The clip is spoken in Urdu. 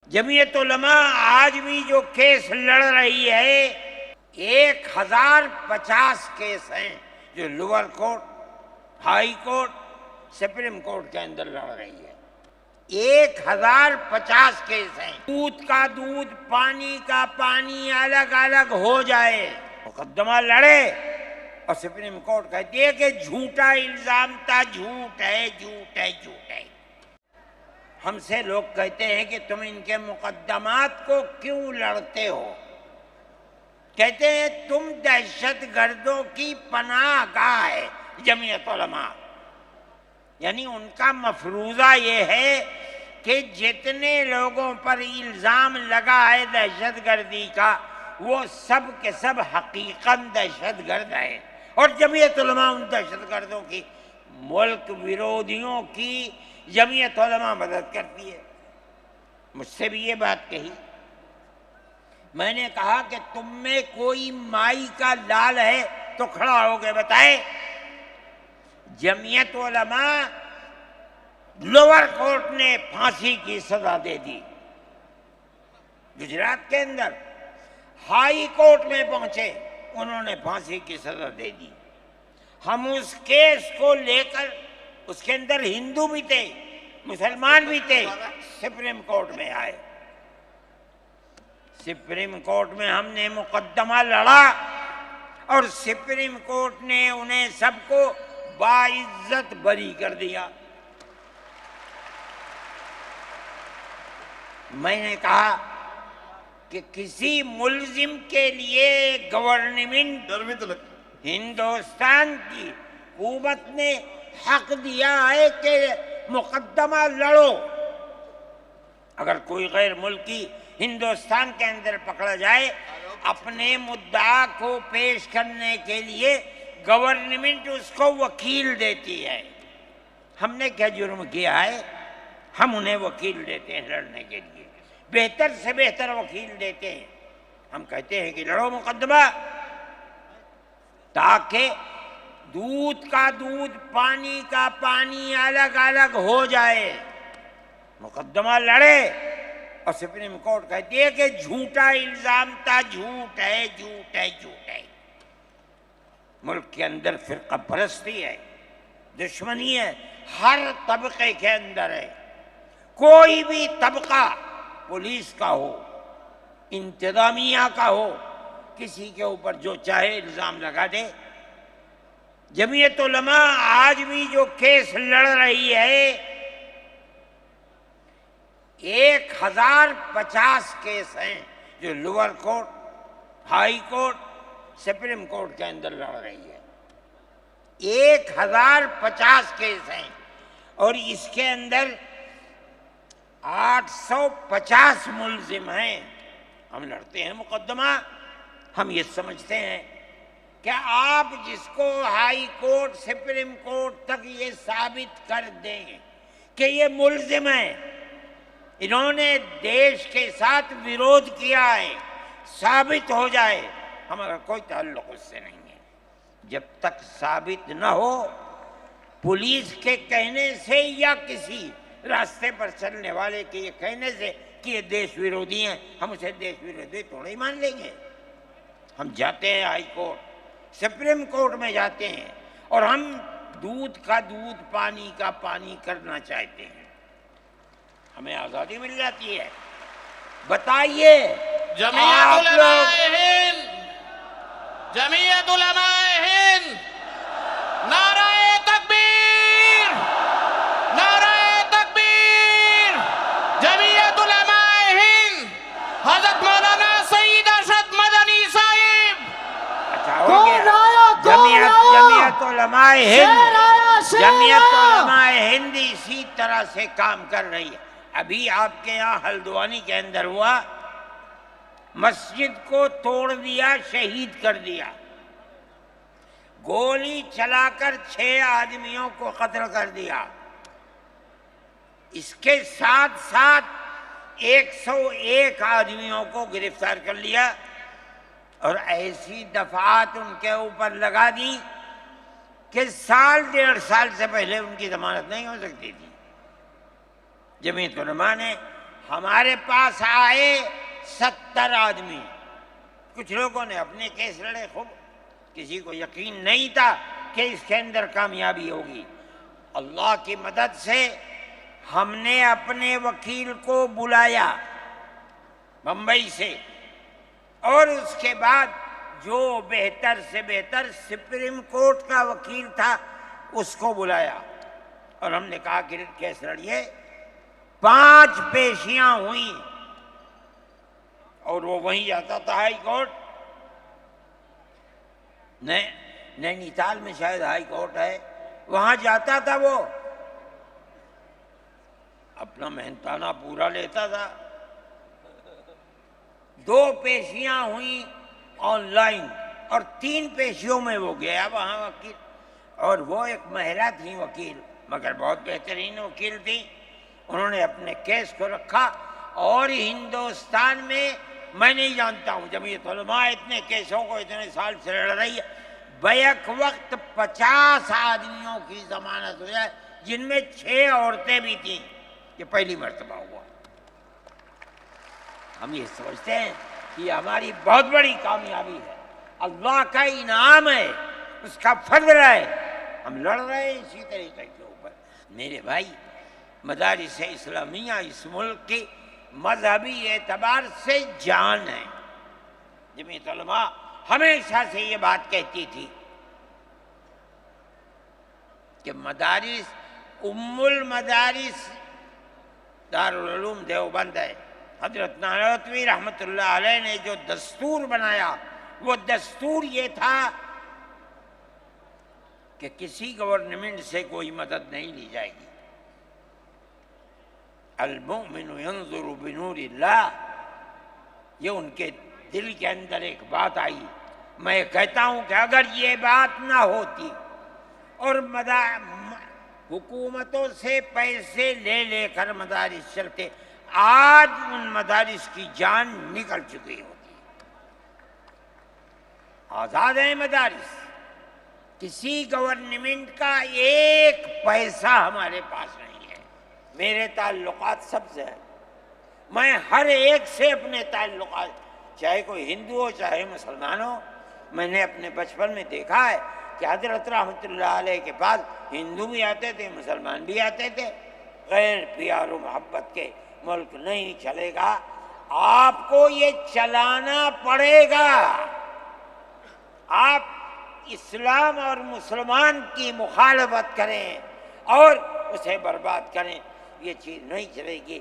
جمعیت علماء آج بھی جو کیس لڑ رہی ہے 1050 کیس ہیں جو lower court, high court, supreme court کے اندر لڑ رہی ہے۔ 1050 کیس ہیں۔ دودھ کا دودھ، پانی کا پانی الگ الگ ہو جائے، مقدمہ لڑے اور سپریم کورٹ کہتی ہے کہ جھوٹا الزام تھا، جھوٹ ہے، جھوٹ ہے، جھوٹ ہے۔ ہم سے لوگ کہتے ہیں کہ تم ان کے مقدمات کو کیوں لڑتے ہو؟ کہتے ہیں تم دہشت گردوں کی پناہ گاہ ہے جمعیت علماء، یعنی ان کا مفروضہ یہ ہے کہ جتنے لوگوں پر الزام لگا ہے دہشت گردی کا وہ سب کے سب حقیقت دہشت گرد ہیں، اور جمعیت علماء ان دہشت گردوں کی، ملک ویرودھیوں کی جمعیت علماء مدد کرتی ہے۔ مجھ سے بھی یہ بات کہی، میں نے کہا کہ تم میں کوئی مائی کا لال ہے تو کھڑا ہو کے بتائے۔ جمعیت علماء لوور کورٹ نے پھانسی کی سزا دے دی گجرات کے اندر، ہائی کورٹ میں پہنچے انہوں نے پھانسی کی سزا دے دی۔ ہم اس کیس کو لے کر، اس کے اندر ہندو بھی تھے، مسلمان بھی تھے، سپریم کورٹ میں آئے۔ سپریم کورٹ میں ہم نے مقدمہ لڑا اور سپریم کورٹ نے انہیں سب کو باعزت بری کر دیا۔ میں نے کہا کہ کسی ملزم کے لیے گورنمنٹ ہندوستان کی حکومت نے حق دیا ہے کہ مقدمہ لڑو۔ اگر کوئی غیر ملکی ہندوستان کے اندر پکڑا جائے، اپنے مدعا کو پیش کرنے کے لیے گورنمنٹ اس کو وکیل دیتی ہے۔ ہم نے کیا جرم کیا ہے؟ ہم انہیں وکیل دیتے ہیں لڑنے کے لیے، بہتر سے بہتر وکیل دیتے ہیں۔ ہم کہتے ہیں کہ لڑو مقدمہ، تاکہ دودھ کا دودھ، پانی کا پانی الگ الگ ہو جائے۔ مقدمہ لڑے اور سپریم کورٹ کہتی ہے کہ جھوٹا الزام تھا، جھوٹ ہے، جھوٹ ہے، جھوٹ ہے۔ ملک کے اندر فرقہ پرستی ہے، دشمنی ہے، ہر طبقے کے اندر ہے۔ کوئی بھی طبقہ، پولیس کا ہو، انتظامیہ کا ہو، کسی کے اوپر جو چاہے الزام لگا دے۔ جمعیت علماء آج بھی جو کیس لڑ رہی ہے 1050 کیس ہیں جو lower court, high court, supreme court کے اندر لڑ رہی ہے۔ 1050 کیس ہیں اور اس کے اندر 850 ملزم ہیں۔ ہم لڑتے ہیں مقدمہ، ہم یہ سمجھتے ہیں کہ آپ جس کو ہائی کورٹ، سپریم کورٹ تک یہ ثابت کر دیں کہ یہ ملزم ہیں، انہوں نے دیش کے ساتھ ویرودھ کیا ہے، ثابت ہو جائے، ہمارا کوئی تعلق اس سے نہیں ہے۔ جب تک ثابت نہ ہو، پولیس کے کہنے سے یا کسی راستے پر چلنے والے کے یہ کہنے سے کہ یہ دیش ویرودھی ہیں، ہم اسے دیش ویرودھی تھوڑے ہی مان لیں گے۔ ہم جاتے ہیں ہائی کورٹ، سپریم کورٹ میں جاتے ہیں اور ہم دودھ کا دودھ، پانی کا پانی کرنا چاہتے ہیں، ہمیں آزادی مل جاتی ہے۔ بتائیے جمعیت علماء ہند، جمعیت علماء ہند، نعرہ تکبیر، نعرہ تکبیر، جمعیت علماء ہند، حضرت مولانا سید ارشد مدنی صاحب۔ اچھا ہو گیا۔ جمعیت علماء ہند، جمعیت علماء ہند اسی طرح سے کام کر رہی ہے۔ ابھی آپ کے یہاں ہلدوانی کے اندر ہوا، مسجد کو توڑ دیا، شہید کر دیا، گولی چلا کر 6 آدمیوں کو قتل کر دیا، اس کے ساتھ ساتھ 101 آدمیوں کو گرفتار کر لیا اور ایسی دفعات ان کے اوپر لگا دی کہ 1.5 سال سے پہلے ان کی ضمانت نہیں ہو سکتی تھی۔ جمعیت علماء نے ہمارے پاس آئے 70 آدمی. کچھ لوگوں نے اپنے کیس لڑے خوب، کسی کو یقین نہیں تھا کہ اس کے اندر کامیابی ہوگی. اللہ کی مدد سے ہم نے اپنے وکیل کو بلایا بمبئی سے، اور اس کے بعد جو بہتر سے بہتر سپریم کورٹ کا وکیل تھا اس کو بلایا، اور ہم نے کہا کہ کیس لڑیے. 5 پیشیاں ہوئیں، اور وہ وہیں جاتا تھا ہائی کورٹ. نینی تال میں شاید ہائی کورٹ ہے، وہاں جاتا تھا، وہ اپنا محنتانہ پورا لیتا تھا. 2 پیشیاں ہوئیں آن لائن، اور 3 پیشیوں میں وہ گیا وہاں وکیل. اور وہ ایک مہیلا تھی وکیل، مگر بہت بہترین وکیل تھی. انہوں نے اپنے کیس کو رکھا، اور ہندوستان میں میں نہیں جانتا ہوں جمعیت علماء اتنے کیسوں کو اتنے سال سے لڑ رہی ہے، بیک وقت 50 آدمیوں کی ضمانت ہو جائے، جن میں 6 عورتیں بھی تھیں. یہ پہلی مرتبہ ہوا. ہم یہ سمجھتے ہیں کہ یہ ہماری بہت بڑی کامیابی ہے، اللہ کا انعام ہے، اس کا فضل ہے. ہم لڑ رہے ہیں اسی طریقے کے اوپر. میرے بھائی، مدارس اسلامیہ اس ملک کی مذہبی اعتبار سے جان ہے. جمعیت علماء ہمیشہ سے یہ بات کہتی تھی کہ مدارس ام المدارس دارالعلوم دیوبند ہے. حضرت نانوتوی رحمۃ اللہ علیہ نے جو دستور بنایا، وہ دستور یہ تھا کہ کسی گورنمنٹ سے کوئی مدد نہیں لی جائے گی. المؤمن ينظر بنور اللہ، یہ ان کے دل کے اندر ایک بات آئی. میں کہتا ہوں کہ اگر یہ بات نہ ہوتی اور حکومتوں سے پیسے لے لے کر مدارس چلتے، آج ان مدارس کی جان نکل چکی ہوتی. آزاد ہیں مدارس، کسی گورنمنٹ کا ایک پیسہ ہمارے پاس نہیں ہے. میرے تعلقات سب سے ہیں، میں ہر ایک سے اپنے تعلقات، چاہے کوئی ہندو ہو چاہے مسلمان ہو. میں نے اپنے بچپن میں دیکھا ہے کہ حضرت رحمۃ اللہ علیہ کے پاس ہندو بھی آتے تھے، مسلمان بھی آتے تھے. غیر پیار و محبت کے ملک نہیں چلے گا، آپ کو یہ چلانا پڑے گا. آپ اسلام اور مسلمان کی مخالفت کریں اور اسے برباد کریں، یہ چیز نہیں چلے گی.